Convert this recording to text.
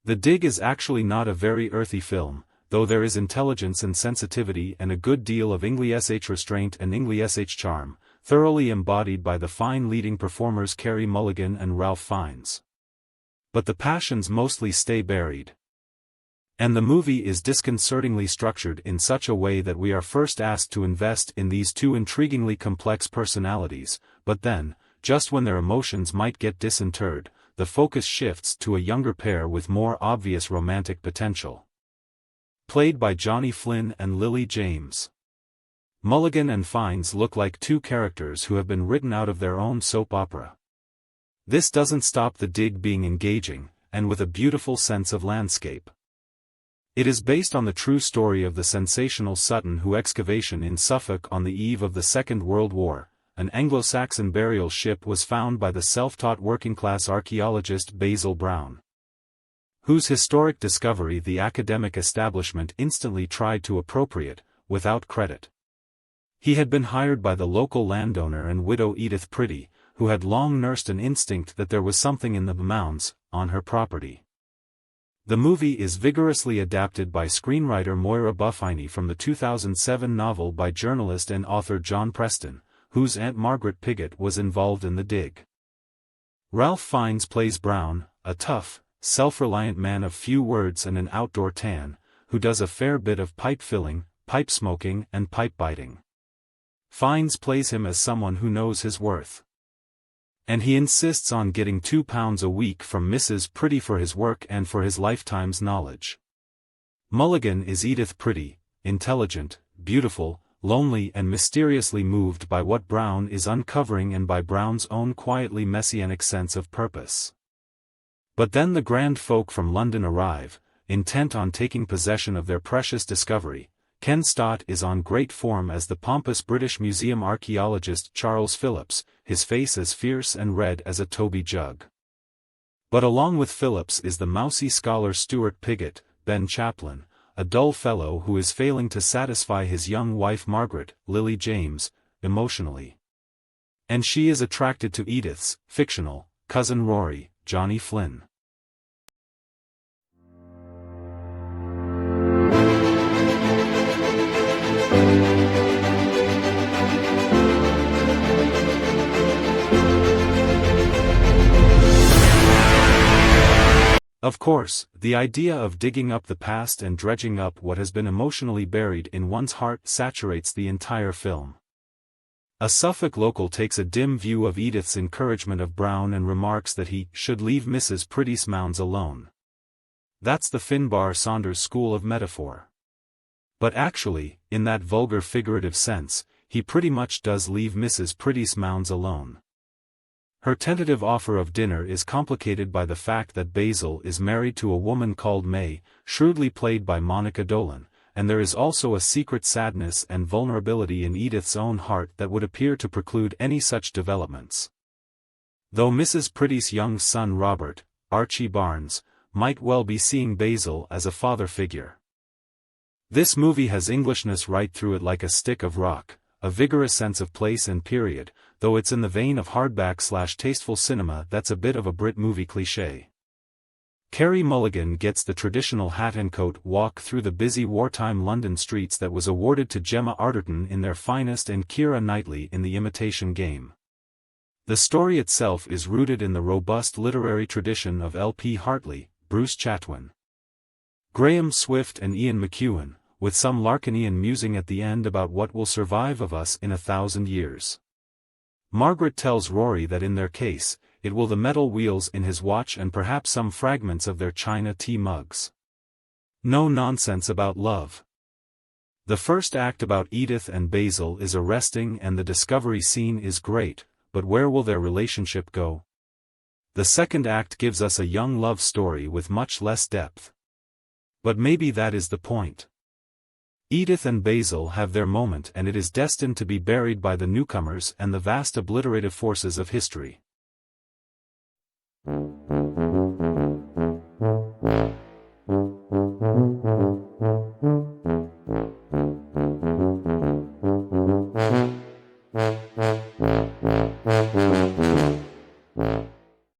The Dig is actually not a very earthy film, though there is intelligence and sensitivity and a good deal of Anglo-Saxon restraint and Anglo-Saxon charm, thoroughly embodied by the fine leading performers Carey, Mulligan and Ralph Fiennes. But the passions mostly stay buried. And the movie is disconcertingly structured in such a way that we are first asked to invest in these two intriguingly complex personalities, but then, just when their emotions might get disinterred, the focus shifts to a younger pair with more obvious romantic potential. Played by Johnny Flynn and Lily James. Mulligan and Fiennes look like two characters who have been written out of their own soap opera. This doesn't stop the Dig being engaging, and with a beautiful sense of landscape. It is based on the true story of the sensational Sutton Hoo excavation in Suffolk on the eve of the Second World War. An Anglo-Saxon burial ship was found by the self-taught working-class archaeologist Basil Brown, whose historic discovery the academic establishment instantly tried to appropriate, without credit. He had been hired by the local landowner and widow Edith Pretty, who had long nursed an instinct that there was something in the mounds, on her property. The movie is vigorously adapted by screenwriter Moira Buffini from the 2007 novel by journalist and author John Preston, whose Aunt Margaret Pigott was involved in the Dig. Ralph Fiennes plays Brown, a tough, self-reliant man of few words and an outdoor tan, who does a fair bit of pipe filling, pipe smoking and pipe biting. Fiennes plays him as someone who knows his worth. And he insists on getting £2 a week from Mrs. Pretty for his work and for his lifetime's knowledge. Mulligan is Edith Pretty, intelligent, beautiful, lonely and mysteriously moved by what Brown is uncovering and by Brown's own quietly messianic sense of purpose. But then the grand folk from London arrive, intent on taking possession of their precious discovery. Ken Stott is on great form as the pompous British Museum archaeologist Charles Phillips, his face as fierce and red as a Toby jug. But along with Phillips is the mousy scholar Stuart Pigott, Ben Chaplin, a dull fellow who is failing to satisfy his young wife Margaret, Lily James, emotionally. And she is attracted to Edith's, fictional, cousin Rory, Johnny Flynn. Of course, the idea of digging up the past and dredging up what has been emotionally buried in one's heart saturates the entire film. A Suffolk local takes a dim view of Edith's encouragement of Brown and remarks that he should leave Mrs. Pretty's mounds alone. That's the Finbar Saunders school of metaphor. But actually, in that vulgar figurative sense, he pretty much does leave Mrs. Pretty's mounds alone. Her tentative offer of dinner is complicated by the fact that Basil is married to a woman called May, shrewdly played by Monica Dolan, and there is also a secret sadness and vulnerability in Edith's own heart that would appear to preclude any such developments. Though Mrs. Pretty's young son Robert, Archie Barnes, might well be seeing Basil as a father figure. This movie has Englishness right through it like a stick of rock, a vigorous sense of place and period, though it's in the vein of hardback/tasteful cinema that's a bit of a Brit movie cliché. Carey Mulligan gets the traditional hat and coat walk through the busy wartime London streets that was awarded to Gemma Arterton in Their Finest and Keira Knightley in The Imitation Game. The story itself is rooted in the robust literary tradition of L.P. Hartley, Bruce Chatwin, Graham Swift and Ian McEwan, with some Larkinian musing at the end about what will survive of us in 1,000 years. Margaret tells Rory that in their case, it will the metal wheels in his watch and perhaps some fragments of their china tea mugs. No nonsense about love. The first act about Edith and Basil is arresting and the discovery scene is great, but where will their relationship go? The second act gives us a young love story with much less depth. But maybe that is the point. Edith and Basil have their moment and it is destined to be buried by the newcomers and the vast obliterative forces of history.